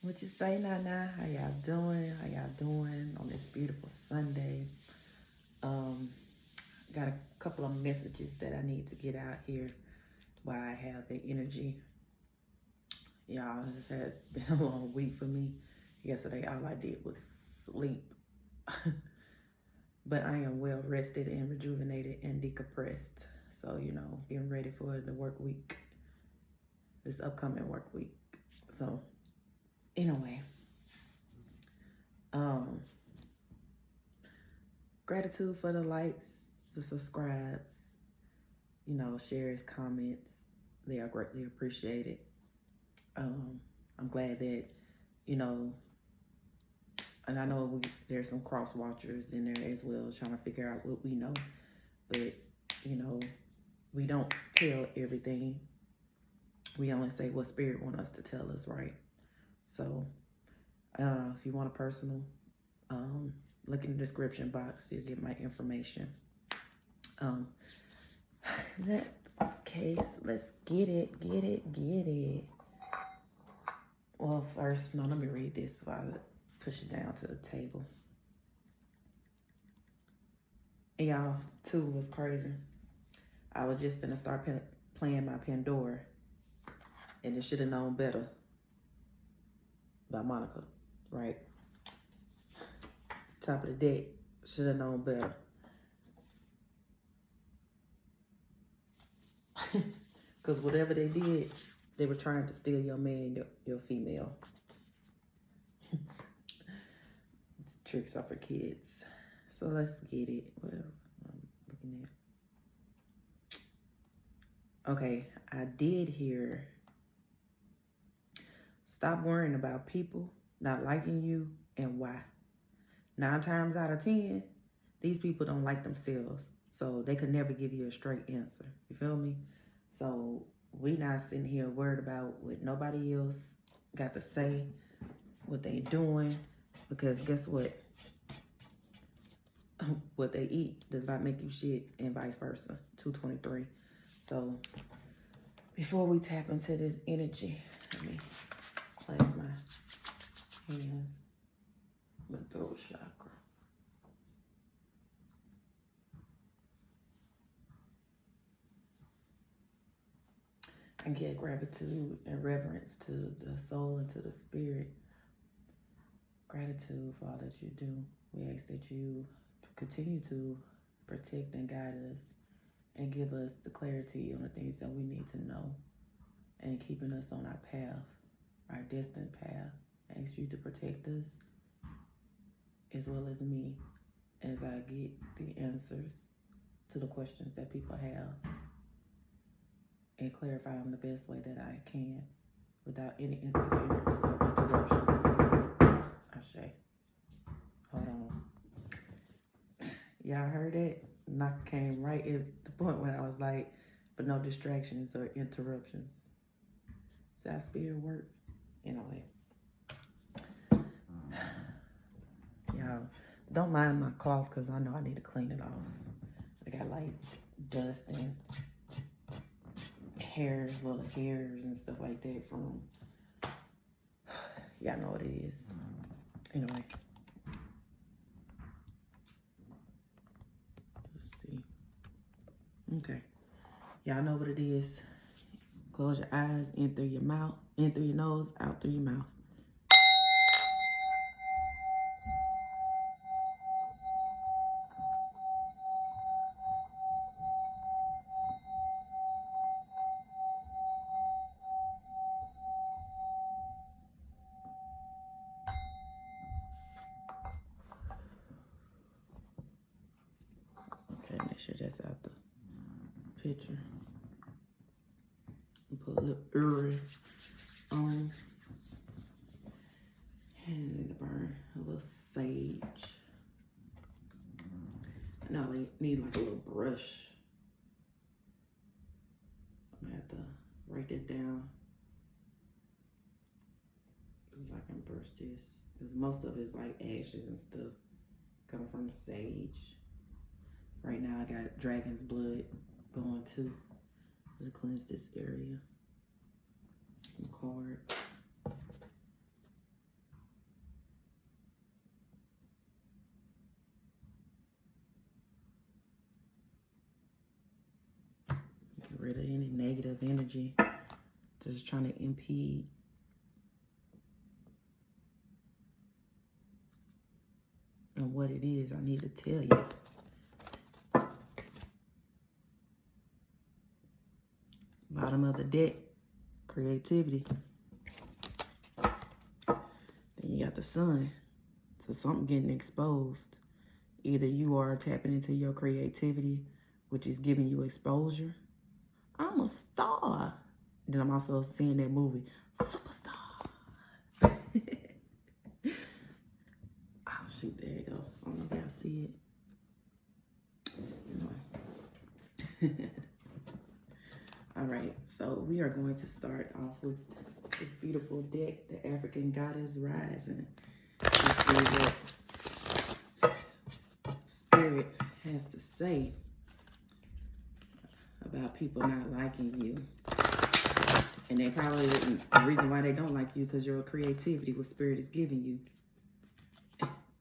What you say, Nana? How y'all doing? How y'all doing on this beautiful Sunday? Got a couple of messages that I need to get out here while I have the energy. Y'all, this has been a long week for me. Yesterday, all I did was sleep. But I am well rested and rejuvenated and decompressed. So, getting ready for the work week, this upcoming work week. So, anyway, gratitude for the likes, the subscribes, shares, comments. They are greatly appreciated. I'm glad that, and I know there's some cross watchers in there as well, trying to figure out what we know. But, we don't tell everything. We only say what Spirit wants us to tell us, right? So, if you want a personal, look in the description box. You'll get my information. In that case, let's get it. Well, first, let me read this before I push it down to the table. And y'all, too, was crazy. I was just finna start playing my Pandora, and it should have known better by Monica, right? Top of the deck, should have known better. Because whatever they did, they were trying to steal your man, your female. Tricks are for kids. So let's get it. Well, I'm looking at. Okay, I did hear, stop worrying about people not liking you and why. 9 times out of 10, these people don't like themselves. So they could never give you a straight answer. You feel me? So we not sitting here worried about what nobody else got to say, what they doing. Because guess what? What they eat does not make you shit, and vice versa. 223. So before we tap into this energy, let me cleanse my hands. My throat chakra. I give gratitude and reverence to the soul and to the spirit. Gratitude for all that you do. We ask that you continue to protect and guide us and give us the clarity on the things that we need to know and keeping us on our path, our destined path. I ask you to protect us as well as me as I get the answers to the questions that people have and clarify them the best way that I can without any interference or interruptions. Ashe. Hold on. Y'all heard it? Knock came right at the point when I was like, but no distractions or interruptions. See how spirit work? Anyway. Y'all, don't mind my cloth because I know I need to clean it off. I got like dust and little hairs and stuff like that from, y'all know what it is. Anyway. Let's see. Okay. Y'all know what it is. Close your eyes, in through your mouth, in through your nose, out through your mouth. Okay, make sure that's out the picture. Put a little uri on. And need to burn a little sage. Now I need like a little brush. I'm gonna have to write that down so I can brush this. Because most of it's like ashes and stuff coming from the sage. Right now I got dragon's blood going too to cleanse this area. Card. rid of any negative energy just trying to impede. And what it is, I need to tell you. Bottom of the deck, creativity. Then you got the sun. So something getting exposed. Either you are tapping into your creativity, which is giving you exposure. I'm a star. Then I'm also seeing that movie, Superstar. Oh, shoot, there you go. I don't know if y'all see it. No. All right, so we are going to start off with this beautiful deck, the African Goddess Rising. Let's see what Spirit has to say about people not liking you. And they probably, the reason why they don't like you because your creativity, what Spirit is giving you.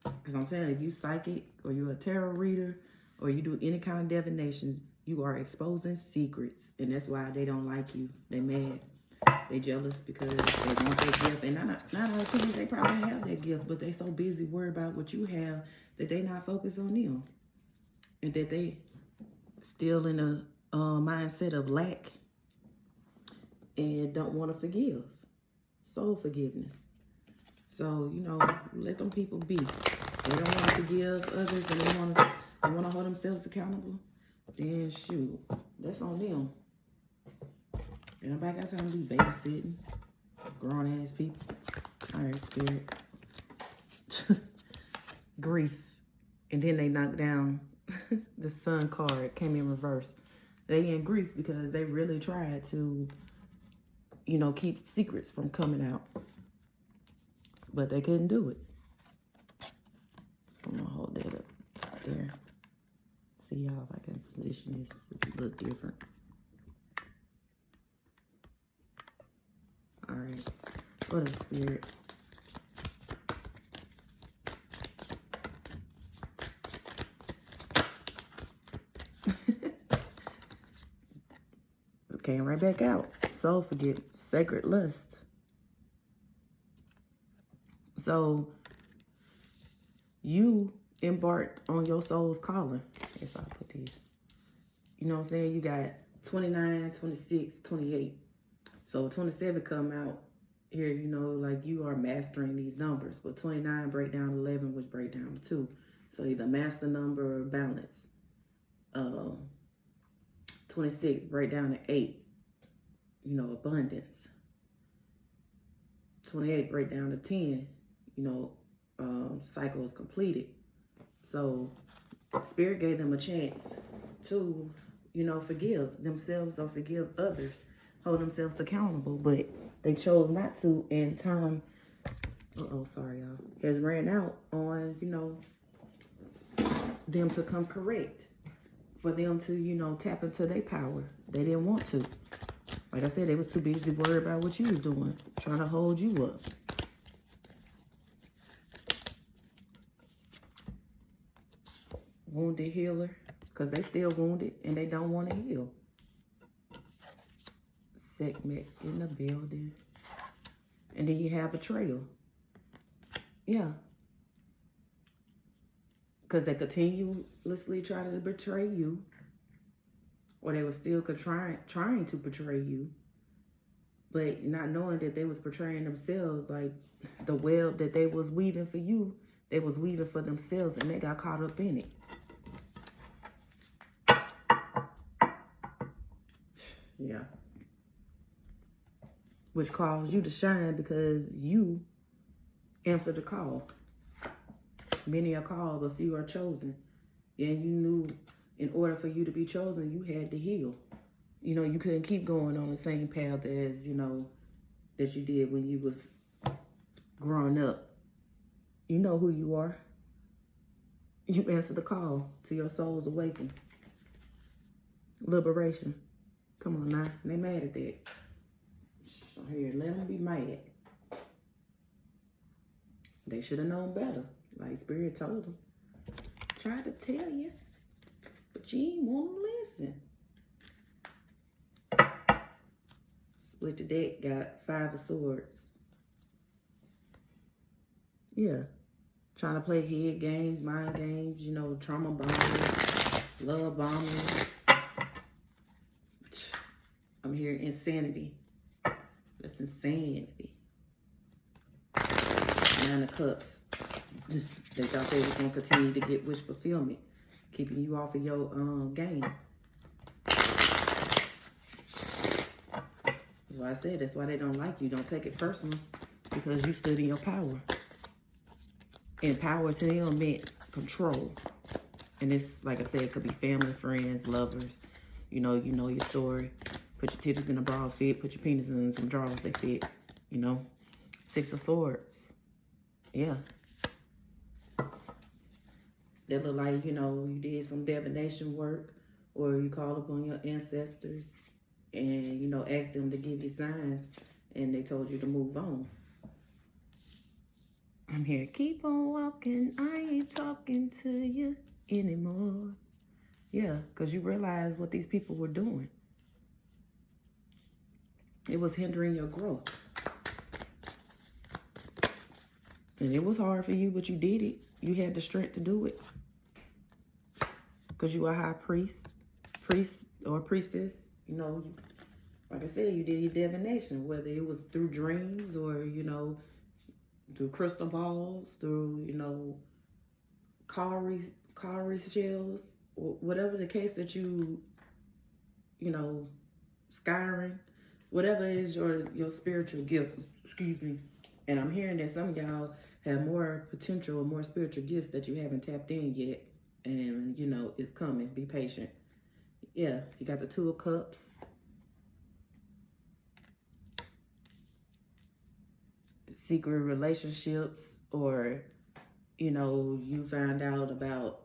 Because I'm saying, if you psychic or you're a tarot reader or you do any kind of divination, you are exposing secrets. And that's why they don't like you. They mad. They jealous because they want their gift. And not all the times they probably have that gift, but they so busy worried about what you have that they not focused on them. And that they still in a mindset of lack and don't want to forgive. Soul forgiveness. So, you know, let them people be. They don't want to forgive others and they want to hold themselves accountable. Then shoot, that's on them. And nobody got time to be babysitting grown ass people. All right, Spirit. Grief. And then they knocked down the Sun card, came in reverse. They in grief because they really tried to, you know, keep secrets from coming out. But they couldn't do it. So I'm gonna hold that up there. See y'all if I can position this to look different. All right, what up, Spirit? Came right back out. Soul forgiveness, sacred lust. So you embarked on your soul's calling. I guess I'll put these. You know what I'm saying? You got 29, 26, 28. So 27 come out here, you know, like you are mastering these numbers. But 29 break down to 11, which break down to 2. So either master number or balance. 26 break down to 8. You know, abundance. 28 break down to 10. You know, cycle is completed. So Spirit gave them a chance to, you know, forgive themselves or forgive others, hold themselves accountable, but they chose not to, and time, sorry y'all, has ran out on, you know, them to come correct, for them to, you know, tap into their power. They didn't want to. Like I said, they was too busy worried about what you was doing, trying to hold you up. Wounded healer, because they still wounded and they don't want to heal. Segment in the building. And then you have betrayal. Yeah. Because they continuously try to betray you. Or they were still trying to betray you. But not knowing that they was betraying themselves. Like the web that they was weaving for you, they was weaving for themselves and they got caught up in it. Yeah. Which caused you to shine because you answered the call. Many are called, but few are chosen. And you knew in order for you to be chosen, you had to heal. You know, you couldn't keep going on the same path as, you know, that you did when you was growing up. You know who you are. You answered the call to your soul's awakening. Liberation. Come on now. They mad at that. So here, let them be mad. They should have known better. Like Spirit told them. Tried to tell you. But you ain't want to listen. Split the deck, got 5 of Swords. Yeah. Trying to play head games, mind games, you know, trauma bombing, love bombing. I'm hearing insanity. That's insanity. 9 of Cups. They thought they was going to continue to get wish fulfillment, keeping you off of your game. That's why I said that's why they don't like you. Don't take it personal, because you stood in your power. And power to them meant control. And it's, like I said, it could be family, friends, lovers. You know your story. Put your titties in a bra fit. Put your penis in some drawers that fit. You know. 6 of Swords. Yeah. That look like, you know, you did some divination work, or you called upon your ancestors and, you know, asked them to give you signs, and they told you to move on. I'm here. Keep on walking. I ain't talking to you anymore. Yeah, because you realize what these people were doing. It was hindering your growth. And it was hard for you, but you did it. You had the strength to do it. Because you are a high priest or priestess. You know, like I said, you did your divination, whether it was through dreams or, you know, through crystal balls, through, you know, cowrie shells, or whatever the case that you know, scrying, whatever is your spiritual gift, excuse me. And I'm hearing that some of y'all have more potential or more spiritual gifts that you haven't tapped in yet. And, you know, it's coming. Be patient. Yeah, you got the 2 of Cups. Secret relationships, or, you know, you find out about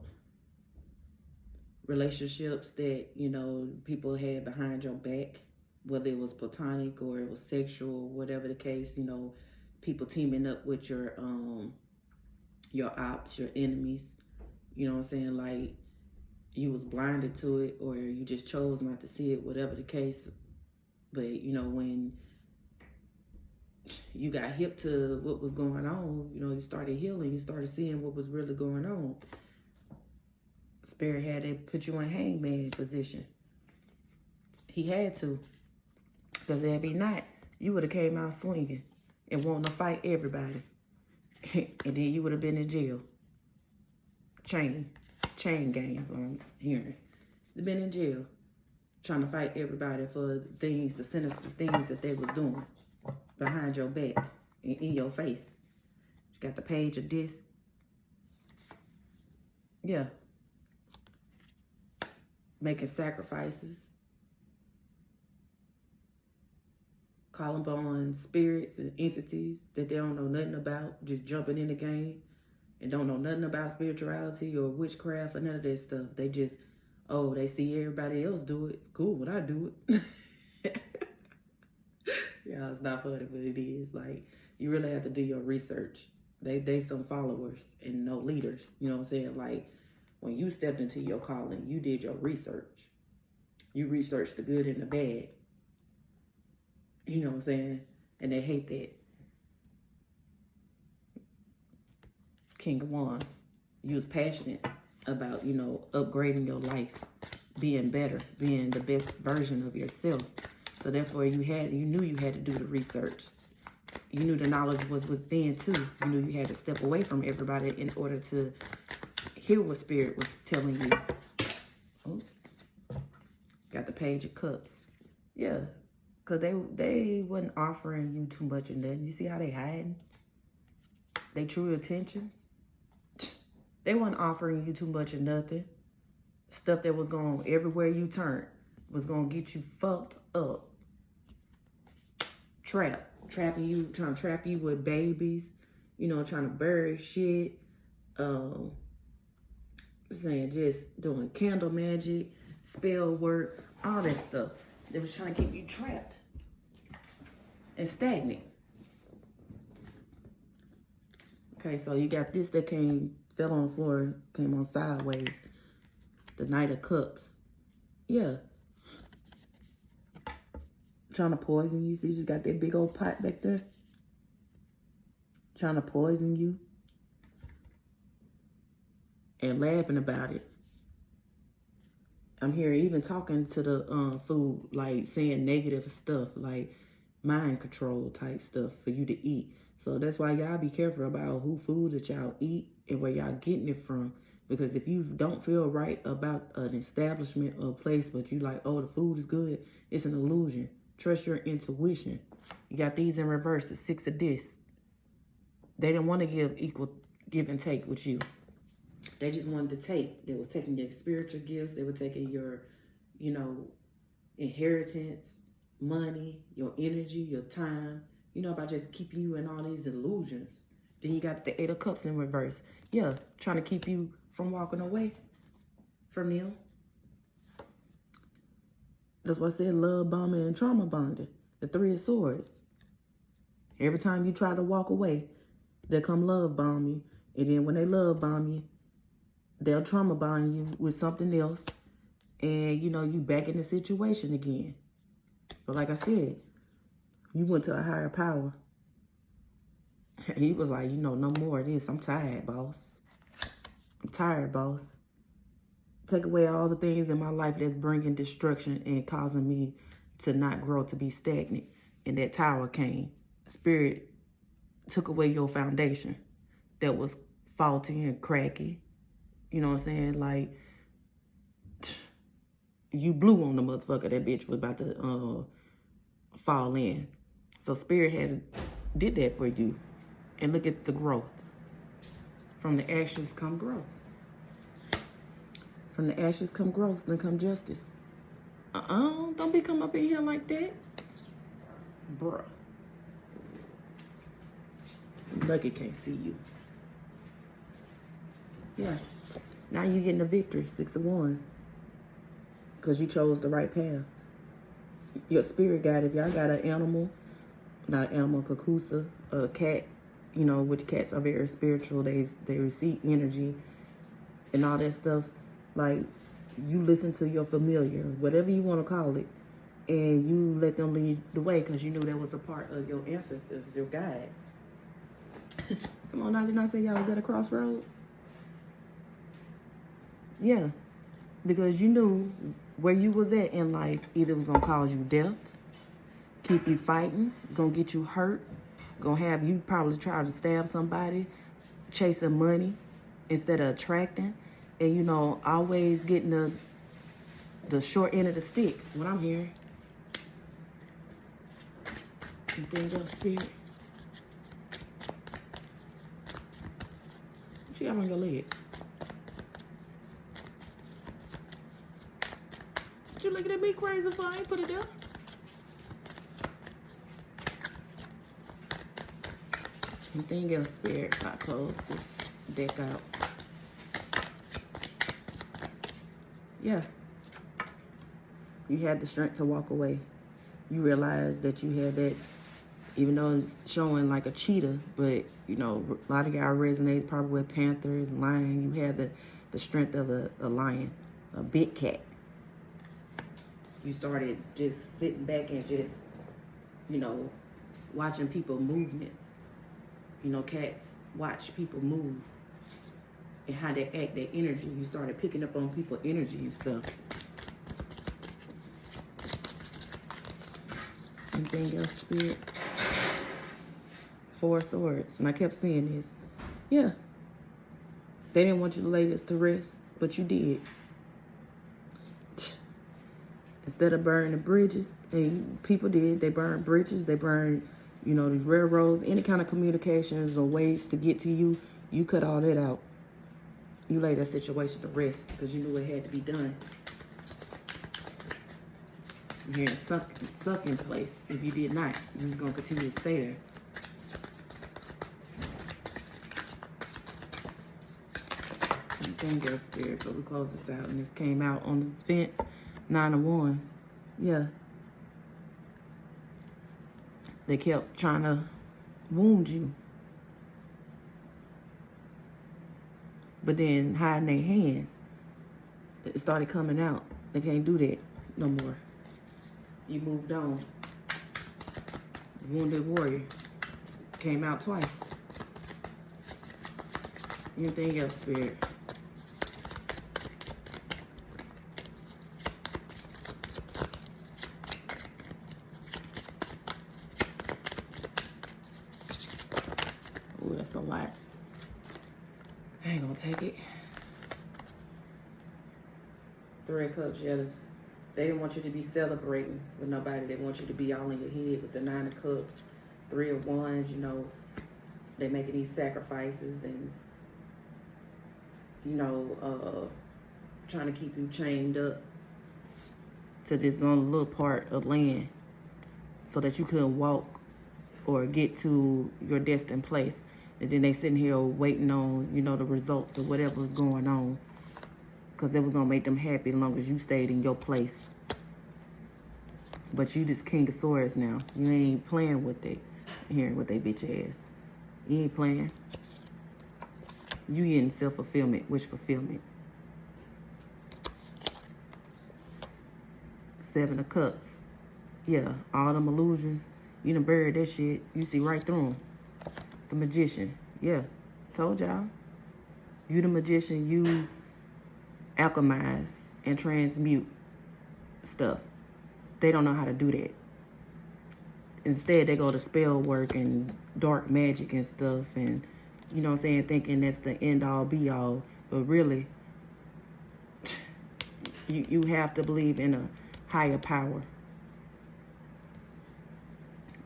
relationships that, you know, people had behind your back, whether it was platonic or it was sexual, whatever the case, you know, people teaming up with your ops, your enemies. You know what I'm saying? Like, you was blinded to it, or you just chose not to see it, whatever the case. But, you know, when you got hip to what was going on, you know, you started healing, you started seeing what was really going on. Spirit had to put you in hangman position. He had to. Because if he not, you would have came out swinging and wanting to fight everybody. And then you would have been in jail. Chain gang, I'm hearing. They've been in jail trying to fight everybody for things, the sinister things that they was doing behind your back and in your face. You got the Page of Disc. Yeah. Making sacrifices. Calling upon spirits and entities that they don't know nothing about, just jumping in the game and don't know nothing about spirituality or witchcraft or none of that stuff. They just, oh, they see everybody else do it. It's cool when I do it. Yeah, it's not funny, but it is. Like, you really have to do your research. They some followers and no leaders. You know what I'm saying? Like, when you stepped into your calling, you did your research. You researched the good and the bad. You know what I'm saying? And they hate that. King of Wands. You was passionate about, you know, upgrading your life, being better, being the best version of yourself. So therefore you knew you had to do the research. You knew the knowledge was within too. You knew you had to step away from everybody in order to hear what Spirit was telling you. Oh, got the Page of Cups. Yeah. Because they wasn't offering you too much of nothing. You see how they hiding? They true intentions. They wasn't offering you too much of nothing. Stuff that was going everywhere you turned was going to get you fucked up. Trapping you, trying to trap you with babies. You know, trying to bury shit. Saying just doing candle magic, spell work, all that stuff. They was trying to keep you trapped and stagnant. Okay, so you got this that fell on the floor, came on sideways. The Knight of Cups. Yeah. Trying to poison you. See, you got that big old pot back there. Trying to poison you. And laughing about it. I'm here even talking to the food, like saying negative stuff, like mind control type stuff for you to eat. So that's why y'all be careful about who food that y'all eat and where y'all getting it from. Because if you don't feel right about an establishment or a place, but you like, oh, the food is good, it's an illusion. Trust your intuition. You got these in reverse, the 6 of this. They didn't want to give equal give and take with you. They just wanted to take. They was taking your spiritual gifts. They were taking your, you know, inheritance, money, your energy, your time, you know, by just keeping you in all these illusions. Then you got the 8 of Cups in reverse. Yeah, trying to keep you from walking away from them. That's why I said love bombing and trauma bonding. The 3 of Swords. Every time you try to walk away, they'll come love bomb you. And then when they love bomb you, they'll trauma bond you with something else. And, you know, you back in the situation again. But like I said, you went to a higher power. He was like, you know, no more of this. I'm tired, boss. I'm tired, boss. Take away all the things in my life that's bringing destruction and causing me to not grow, to be stagnant. And that tower came. Spirit took away your foundation that was faulty and cracky. You know what I'm saying? Like, you blew on the motherfucker. That bitch was about to fall in. So Spirit did that for you. And look at the growth. From the ashes come growth. From the ashes come growth, then come justice. Don't be come up in here like that. Bruh. Lucky can't see you. Yeah. Now you're getting a victory, 6 of Wands. Because you chose the right path. Your spirit guide, if y'all got an animal, not an animal, kakusa, a cat, you know, which cats are very spiritual. They receive energy and all that stuff. Like, you listen to your familiar, whatever you want to call it, and you let them lead the way because you knew that was a part of your ancestors, your guides. Come on, now, didn't I say y'all was at a crossroads? Yeah, because you knew where you was at in life either was going to cause you death, keep you fighting, going to get you hurt, going to have you probably try to stab somebody, chasing money instead of attracting, and, you know, always getting the short end of the sticks, what I'm hearing. Anything else, Spirit? What you got on your leg? What you looking at me crazy for? I ain't put it there. Anything else, Spirit? I close this deck out. Yeah. You had the strength to walk away. You realized that you had that, even though it's showing like a cheetah, but, you know, a lot of y'all resonate probably with panthers, lion. You had the strength of a lion, a big cat. You started just sitting back and just, you know, watching people movements. You know, cats watch people move and how they act, their energy. You started picking up on people's energy and stuff. Anything else, Spirit? 4 of Swords. And I kept saying this. Yeah. They didn't want you to lay this to rest, but you did. Instead of burning the bridges, and people did, they burned bridges, they burned, you know, these railroads, any kind of communications or ways to get to you, you cut all that out. You laid that situation to rest because you knew it had to be done. You're in a sucking place. If you did not, you was going to continue to stay there. Anything else, Spirit, before we close this out? And this came out on the fence, 9 of Wands. Yeah. They kept trying to wound you. But then hiding their hands, it started coming out. They can't do that no more. You moved on. Wounded warrior. Came out twice. Anything else, Spirit? Ooh, that's a lot. I ain't gonna take it. Three of Cups, yeah. They didn't want you to be celebrating with nobody. They want you to be all in your head with the Nine of Cups. Three of Wands, you know, they making these sacrifices and, you know, trying to keep you chained up to this one little part of land so that you couldn't walk or get to your destined place. And then they sitting here waiting on, you know, the results of whatever's going on, because it was going to make them happy as long as you stayed in your place. But you this King of Swords now. You ain't playing with it. Hearing what they bitch ass. You ain't playing. You getting self-fulfillment. Wish fulfillment. Seven of Cups. Yeah, all them illusions. You done buried that shit. You see right through them. The Magician. Yeah, told y'all. You the Magician. You alchemize and transmute stuff. They don't know how to do that. Instead, they go to spell work and dark magic and stuff, and, you know what I'm saying, thinking that's the end-all, be-all. But really, you have to believe in a higher power.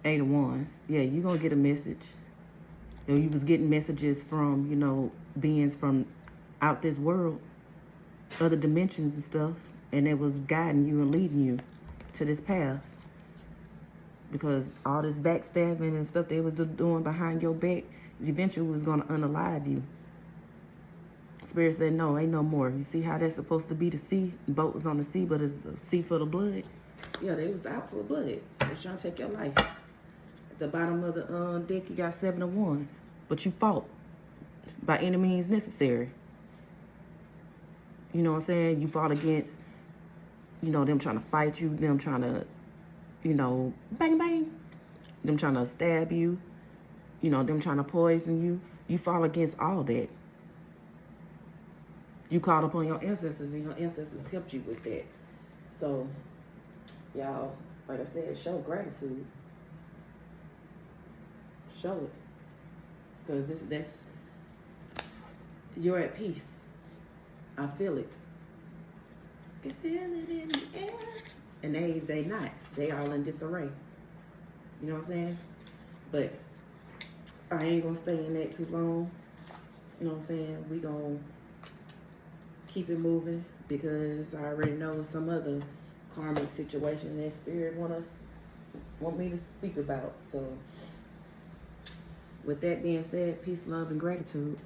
Eight of Wands. Yeah, you're going to get a message. You know, you was getting messages from, you know, beings from out this world, other dimensions and stuff, and it was guiding you and leading you to this path. Because all this backstabbing and stuff they was doing behind your back eventually was going to unalive you. Spirit said, no, ain't no more. You see how that's supposed to be the sea? The boat was on the sea, but it's a sea for the blood. Yeah, they was out for blood. They was trying to take your life. At the bottom of the deck, you got Seven of Wands. But you fought by any means necessary. You know what I'm saying? You fought against, you know, them trying to fight you, them trying to, you know, bang, bang. Them trying to stab you. You know, them trying to poison you. You fought against all that. You called upon your ancestors, and your ancestors helped you with that. So, y'all, like I said, show gratitude. Show it. Because that's, you're at peace. I feel it. I can feel it in the air. And they not. They all in disarray. You know what I'm saying? But I ain't gonna stay in that too long. You know what I'm saying? We gonna keep it moving, because I already know some other karmic situation that Spirit want me to speak about. So with that being said, peace, love, and gratitude.